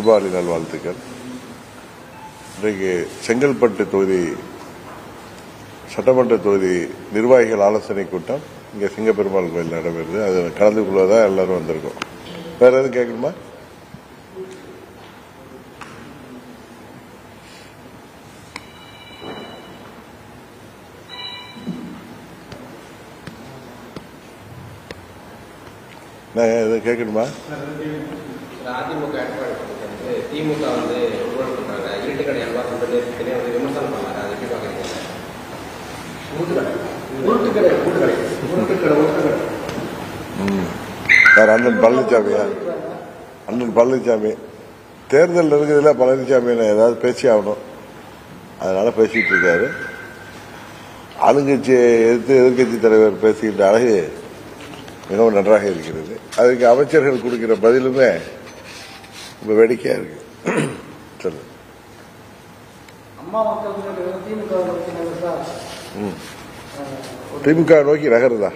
தீபாவளி நல்வாழ்த்துக்கள். இன்றைக்கு செங்கல்பட்டு தொகுதி சட்டமன்ற தொகுதி நிர்வாகிகள் ஆலோசனை கூட்டம் இங்கே சிங்கப்பெருமாள் கோயில் நடைபெறுது. அது கலந்து கொள்வதாக எல்லாரும் வந்திருக்கோம். வேற எதுவும் கேட்கணுமா? எதுவும் கேட்கணுமா? அதிமுக திமுக வந்து ஊழல் பண்றாங்க, இருட்டு கடை எல்லாம் சொல்றது விமர்சனம் பண்ணாங்க. அதை எப்படி பாக்குறீங்க? அண்ணன் பழனிசாமியா? அண்ணன் பழனிசாமி தேர்தல் இருக்குதுல, பழனிசாமி ஏதாவது பேசி ஆகணும், அதனால பேசிட்டு இருக்காரு. ஆளுங்கட்சியை எதிர்த்து எதிர்கட்சி தலைவர் பேசுகின்ற அழகு மிகவும் நன்றாக இருக்கிறது. அதுக்கு அமைச்சர்கள் கொடுக்கிற பதிலுமே ரொம்ப வேடிக்கையா இருக்கு. சொல்லு. திமுக நோக்கி நகருதா?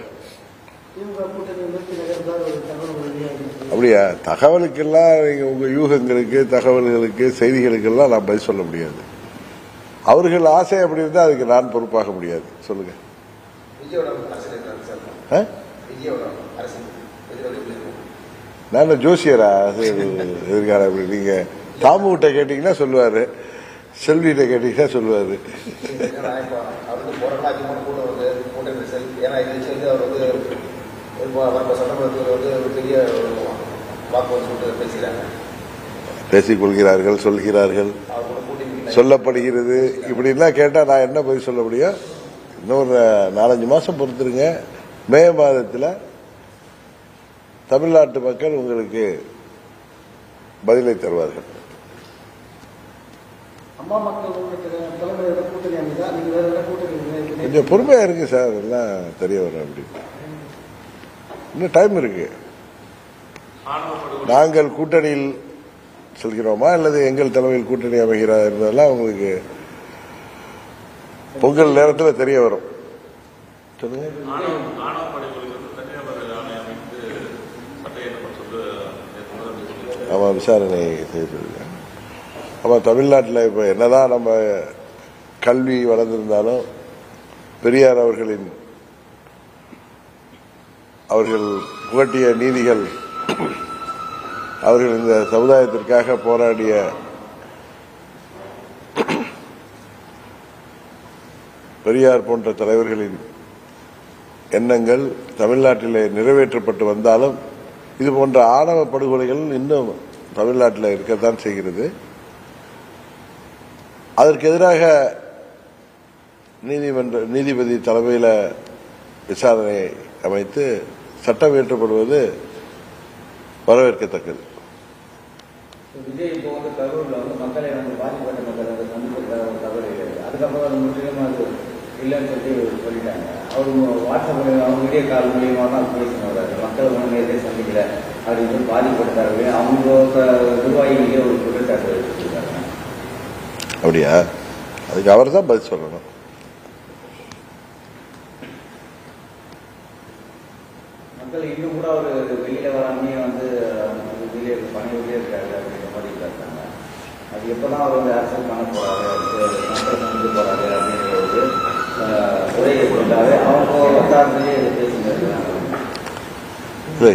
அப்படியா? தகவலுக்கெல்லாம் நீங்க உங்க யூகங்களுக்கு, தகவல்களுக்கு, செய்திகளுக்கெல்லாம் நான் பதில் சொல்ல முடியாது. அவர்கள் ஆசை அப்படி இருந்தா அதுக்கு நான் பொறுப்பாக முடியாது. சொல்லுங்க. நான் ஜோசியரா? எதிர்கால நீங்க தாமு கிட்ட கேட்டீங்கன்னா சொல்லுவாரு, செல்விகிட்ட கேட்டீங்கன்னா சொல்லுவாரு. பேசிக் கொள்கிறார்கள், சொல்கிறார்கள், சொல்லப்படுகிறது. இப்படிலாம் கேட்டா நான் என்ன பதில் சொல்ல முடியும்? இன்னொரு 4-5 மாசம் பொறுத்துருங்க. மே மாதத்தில் தமிழ்நாட்டு மக்கள் உங்களுக்கு பதிலை தருவார்கள். கொஞ்சம் பொறுமையா இருக்கு சார், எல்லாம் தெரிய வரும். அப்படி இன்னும் டைம் இருக்கு. நாங்கள் கூட்டணியில் சொல்கிறோமா அல்லது எங்கள் தலைமையில் கூட்டணி அமைகிறா என்பதெல்லாம் உங்களுக்கு பொங்கல் நேரத்தில் தெரிய வரும். சொல்லுங்க. ஆமா, விசாரணை செய்திருக்க. ஆமா, தமிழ்நாட்டில் இப்ப என்னதான் நம்ம கல்வி வளர்ந்திருந்தாலும் பெரியார் அவர்கள் புகட்டிய நீதிகள், அவர்கள் இந்த சமுதாயத்திற்காக போராடிய பெரியார் போன்ற தலைவர்களின் எண்ணங்கள் தமிழ்நாட்டிலே நிறைவேற்றப்பட்டு வந்தாலும் இது போன்ற ஆணவ படுகொலைகள் இன்னும் தமிழ்நாட்டில் இருக்கத்தான் செய்கிறது. அதற்கு எதிராக நீதிபதி தலைமையில் விசாரணை அமைத்து சட்டம் இயற்றப்படுவது வரவேற்கத்தக்கது. விஜய் இப்போ வந்து கரூரில் வந்து மக்களை பாதிக்கப்பட்ட மக்கள் அதுக்கப்புறம் முற்றிலும் அது இல்லைன்னு சொல்லிட்டாங்க. அவர் வாட்ஸ்அப்பில் அவங்க வீடியோ கால் மூலியமாக தான் பேசினார். மக்கள் நேரத்தை சந்திக்கல அப்படின்னு சொல்லி பாதிப்படுத்தாரு. அவங்க நிர்வாகிகளே ஒரு குற்றச்சாட்டு வச்சுருக்காங்க. அப்படியா? அதுக்கு அவர் தான் பதில் சொல்லணும். மக்கள் இன்னும் கூட ஒரு வெளியில வராமே வந்து வெளியே பணியிலே இருக்காரு அப்படின்ற மாதிரி இருக்காங்க. அது எப்பதான் அவர் வந்து அரசியல் பண்ண போறாரு, மக்கள் சந்திக்க போறாரு அப்படின்ற ஒரு உரையை கொண்டாரு. அவங்க வட்டாரத்திலேயே பேசியிருக்காங்க.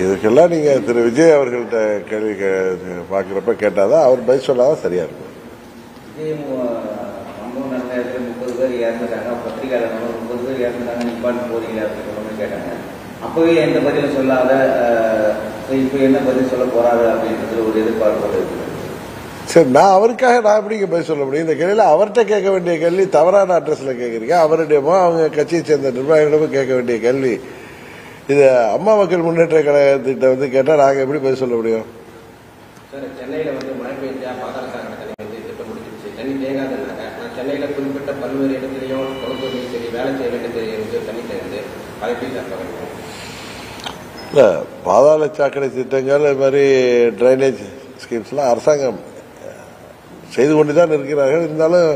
இதுக்கெல்லாம் நீங்க திரு விஜய் அவர்கள்ட்ட கேள்வி பாக்குறப்ப கேட்டாதான் அவர் பதில் சொன்னாதான் சரியா இருக்கும். விஜயும் சம்பவம் நடந்த இடத்துல 30 பேர் இறந்துட்டாங்க, பத்திரிகையாளர் 30 பேர் இறந்துட்டாங்க, நிப்பாட்டு போறீங்க அப்படின்னு கேட்டாங்க. அப்பவே எந்த பதிலும் சொல்லாத இப்ப என்ன பதில் சொல்ல போறாரு அப்படின்றது ஒரு எதிர்பார்ப்பு இருக்கு. சரி, நான் அவருக்காக நான் எப்படிங்க பதில் சொல்ல முடியும்? இந்த கேள்வியில அவர்கிட்ட கேட்க வேண்டிய கேள்வி தவறான அட்ரஸ்ல கேட்கறீங்க. அவருடையமோ அவங்க கட்சியை சேர்ந்த நிர்வாகிகளிடமும் கேட்க வேண்டிய கேள்வி. இது அம்மா மக்கள் முன்னேற்ற கழகத்திட்ட வந்து கேட்டா நாங்க எப்படி பதில் சொல்ல முடியும்? சென்னையில வந்து மழை பெய்ஞ்சா பாதாள சாக்கடை தண்ணி வந்து திட்டம் முடிஞ்சிருச்சு. தண்ணி தேங்காதனால நான் சென்னையில குறிப்பிட்ட பல்வேறு இடத்துலையும் தொகுதி சரி வேலை செய்ய வேண்டியது தண்ணி தேர்ந்து அதை எப்படி தரப்படுறோம்? இல்ல, பாதாள சாக்கடை திட்டங்கள் இது மாதிரி டிரைனேஜ் ஸ்கீம்ஸ்லாம் அரசாங்கம் செய்து கொண்டுதான் இருக்கிறார்கள். இருந்தாலும்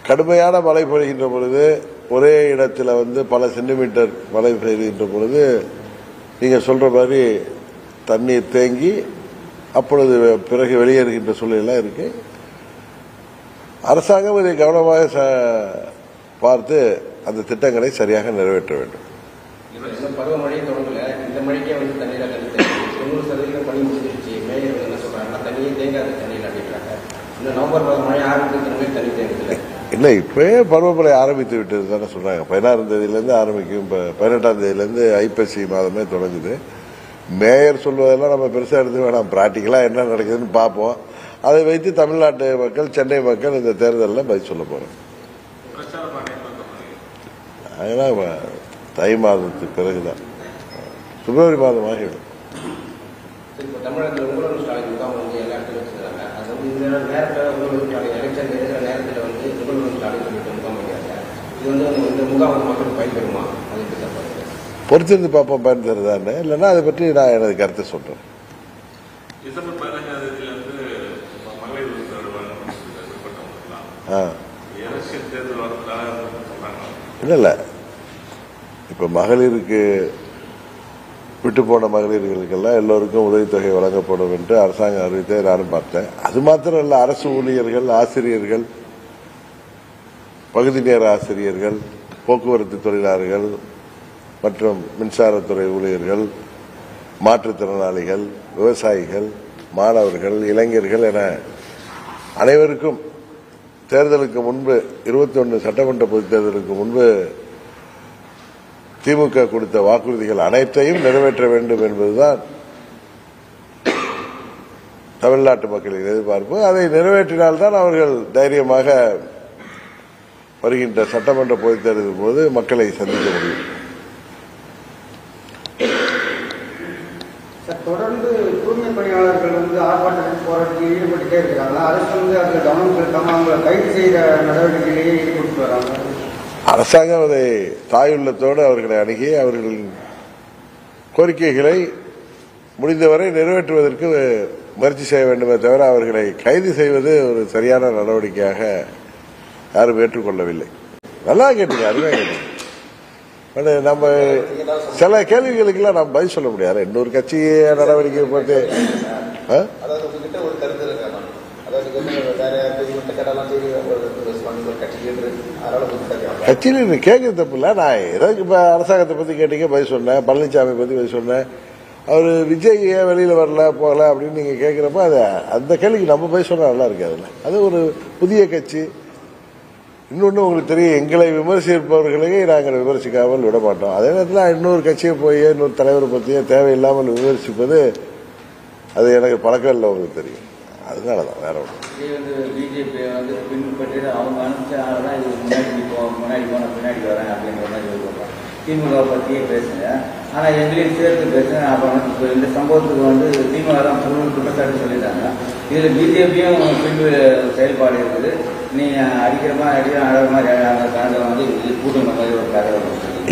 கடுமையான மழை பொழிகின்ற பொழுது ஒரே இடத்துல வந்து பல சென்டிமீட்டர் மழை பெய்கின்ற பொழுது நீங்க சொல்ற மாதிரி தண்ணீர் தேங்கி அப்பொழுது பிறகு வெளியேறுகின்ற சூழ்நிலை இருக்கு. அரசாங்கம் இதை கவனமாக பார்த்து அந்த திட்டங்களை சரியாக நிறைவேற்ற வேண்டும். பருவமழை தொடங்கல, இந்த மழைக்கே வந்து தண்ணீரை 90% பணி முடிஞ்சிருச்சு. மேயர் என்ன சொல்றாங்கன்னா தண்ணியே தேங்காது தண்ணியில் அப்படின்றாங்க. இன்னும் நவம்பர் மாதம் மழை ஆரம்பிக்கிறதுமே தண்ணி தேங்குதில்லை. இல்லை, இப்பவே பருவமழை ஆரம்பித்து விட்டது தானே சொல்றாங்க. 16ஆம் தேதியிலேருந்து ஆரம்பிக்கும். 18ஆம் தேதியிலேருந்து ஐப்பசி மாதமே தொடங்குது. மேயர் சொல்வதெல்லாம் நம்ம பெருசாக எடுத்து வேணாம், பிராக்டிக்கலாக என்ன நடக்குதுன்னு பார்ப்போம். அதை வைத்து தமிழ்நாட்டு மக்கள், சென்னை மக்கள் இந்த தேர்தலில் பதில் சொல்ல போறோம். அதெல்லாம் தை மாதத்துக்கு பிறகுதான், பிப்ரவரி மாதம் ஆகிடும். தமிழகத்தில் முதல்வர் ஸ்டாலின் முகாம் வந்து எல்லா இடத்துல வச்சிருக்காங்க. அது வந்து இந்த நேரத்தில் முதல்வர் ஸ்டாலின் எலெக்ஷன் இருக்கிற நேரத்தில் வந்து முதல்வர் ஸ்டாலின் சொல்லிட்டு முகாம் வைக்கிறாங்க. இது வந்து இந்த முகாம் வந்து மக்களுக்கு பயன்பெறுமா? அது எப்படி தப்பாங்க? பொறுத்திருந்து பார்ப்போம் பயன் தருதான்னு. இல்லைன்னா அதை பற்றி நான் எனது கருத்தை சொல்றேன். டிசம்பர் 15ஆம் தேதியிலிருந்து மகளிர் எலெக்ஷன் தேர்தல் இல்லை இல்லை, இப்ப மகளிருக்கு விட்டு போன மகளிர்களுக்கெல்லாம் எல்லோருக்கும் உதவித்தொகை வழங்கப்படும் என்று அரசாங்கம் அறிவித்ததை நானும் பார்த்தேன். அது மாத்திரம் இல்ல, அரசு ஊழியர்கள், ஆசிரியர்கள், பகுதி நேர ஆசிரியர்கள், போக்குவரத்து தொழிலாளர்கள் மற்றும் மின்சாரத்துறை ஊழியர்கள், மாற்றுத்திறனாளிகள், விவசாயிகள், மாணவர்கள், இளைஞர்கள் என அனைவருக்கும் தேர்தலுக்கு முன்பு 21 சட்டமன்ற பொதுத் தேர்தலுக்கு முன்பு திமுக கொடுத்த வாக்குறுதிகள் அனைத்தையும் நிறைவேற்ற வேண்டும் என்பதுதான் தமிழ்நாட்டு மக்களின் எதிர்பார்ப்பு. அதை நிறைவேற்றினால்தான் அவர்கள் தைரியமாக வருகின்ற சட்டமன்ற பொதுத் தேர்தலின் போது மக்களை சந்திக்க முடியும். தொடர்ந்து தூய்மை பணியாளர்கள் வந்து ஆர்ப்பாட்டத்தில் போராட்டத்தில் ஈடுபட்டுட்டே இருக்கிறாங்க. அரசு வந்து அதை கவனம் செலுத்தாம அவங்களை கைது செய்த நடவடிக்கையிலேயே ஈடுபட்டு வராங்க. அரசாங்கம் அதை தாயுள்ளத்தோடு அவர்களை அணுகி அவர்களின் கோரிக்கைகளை முடிந்தவரை நிறைவேற்றுவதற்கு முயற்சி செய்ய வேண்டுமே தவிர அவர்களை கைது செய்வது ஒரு சரியான நடவடிக்கையாக யாரும் ஏற்றுக்கொள்ளவில்லை. நல்லா கேட்டீங்க, அருமையாக கேட்டீங்க. நம்ம சில கேள்விகளுக்கெல்லாம் நம்ம பதில் சொல்ல முடியாது. இன்னொரு கட்சி நடவடிக்கை போட்டு கட்சியில் கேட்கறது தப்பு இல்ல. நான் ஏதாவது இப்ப அரசாங்கத்தை பத்தி கேட்டீங்க, பதில் சொன்னேன். பழனிசாமி பத்தி பதில் சொன்னேன். அவரு விஜய் ஏன் வெளியில வரல போகல அப்படின்னு நீங்க கேட்கிறப்ப அது அந்த கேள்விக்கு நம்ம பதில் சொன்னா நல்லா இருக்காதுல்ல. அது ஒரு புதிய கட்சி. இன்னொன்னு உங்களுக்கு தெரியும், எங்களை விமர்சிப்பவர்களையே நாங்கள் விமர்சிக்காமல் விட மாட்டோம். அதே நேரத்தில் இன்னொரு கட்சியை போய் இன்னொரு தலைவரை பற்றியே தேவையில்லாமல் விமர்சிப்பது அது எனக்கு பழக்கம் இல்லை, உங்களுக்கு தெரியும். அதனாலதான் வேற ஒன்று. பிஜேபி வந்து பின்பற்றி அவங்க அனுப்பிச்சாதான் இது முன்னாடி போன பின்னாடி வரேன் அப்படிங்கிற மாதிரி சொல்லுவாங்க. திமுக பற்றியே பேசுங்க, ஆனா எங்களையும் சேர்த்து பேசுங்க. அப்புறம் இந்த சம்பவத்துக்கு வந்து திமுக தான் குற்றச்சாட்டு சொல்லிட்டாங்க. இதுல பிஜேபியும் பின்பு செயல்பாடு இருக்குது. நீ அடிக்கிற மாதிரி அடிக்கிற அழகு மாதிரி அந்த கதை வந்து கூட்டுற மாதிரி ஒரு கதை.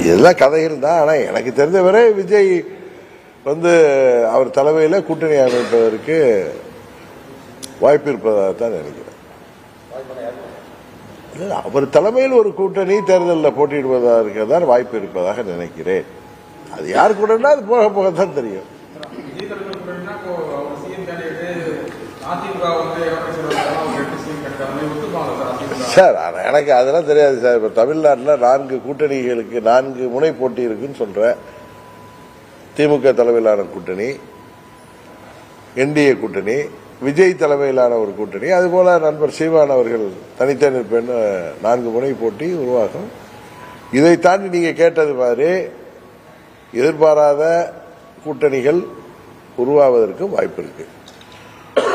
இதெல்லாம் கதைகள் தான். ஆனா எனக்கு தெரிந்தவரை விஜய் வந்து அவர் தலைமையில கூட்டணி அமைப்பதற்கு வாய்ப்பு இருப்பதாகத்தான் நினைக்கிறேன். அவர் தலைமையில் ஒரு கூட்டணி தேர்தலில் போட்டியிடுவதற்கு தான் வாய்ப்பு இருப்பதாக நினைக்கிறேன். அது யாரு கூடனா அது போக போகத்தான் தெரியும். சார் எனக்கு அதெல்லாம் தெரியாது சார். இப்ப தமிழ்நாட்டில் 4 கூட்டணிகளுக்கு 4 முனை போட்டி இருக்குன்னு சொல்றேன். திமுக தலைமையிலான கூட்டணி, என்டிஏ கூட்டணி, விஜய் தலைமையிலான ஒரு கூட்டணி, அதுபோல நண்பர் சீமான் அவர்கள் தனித்தே நிற்பேன்னு 4 முனை போட்டி உருவாகும். இதை தாண்டி நீங்க கேட்டது மாதிரி எதிர்பாராத கூட்டணிகள் உருவாவதற்கும் வாய்ப்பு இருக்கு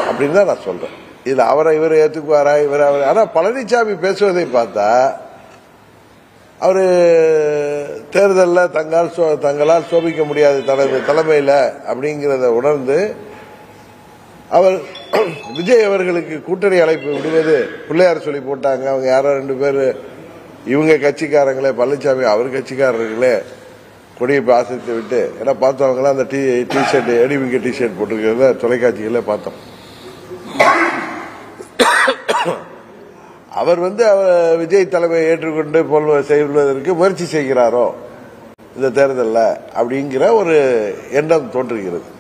அப்படின்னு தான் நான் சொல்றேன். இதுல அவரை இவர் ஏத்துக்குவாரா இவர் அவர். ஆனா பழனிசாமி பேசுவதை பார்த்தா அவரு தேர்தலில் தங்களால் சோபிக்க முடியாது தனது தலைமையில அப்படிங்கிறத உணர்ந்து அவர் விஜய் அவர்களுக்கு கூட்டணி அழைப்பு விடுவது பிள்ளையார் சொல்லி போட்டாங்க. அவங்க யாரோ 2 பேர் இவங்க கட்சிக்காரங்களே, பழனிசாமி அவர் கட்சிக்காரர்களே கொடியை ஆசிரித்து விட்டு, ஏன்னா பார்த்தவங்களாம் அந்த டிஷர்ட் ஏடிவிங்க டிஷர்ட் போட்டிருக்கிறத தொலைக்காட்சிகள பார்த்தோம். அவர் வந்து விஜய் தலைமையை ஏற்றுக்கொண்டு செய்வதற்கு முயற்சி செய்கிறாரோ இந்த தேர்தலில் அப்படிங்கிற ஒரு எண்ணம் தோன்றுகிறது.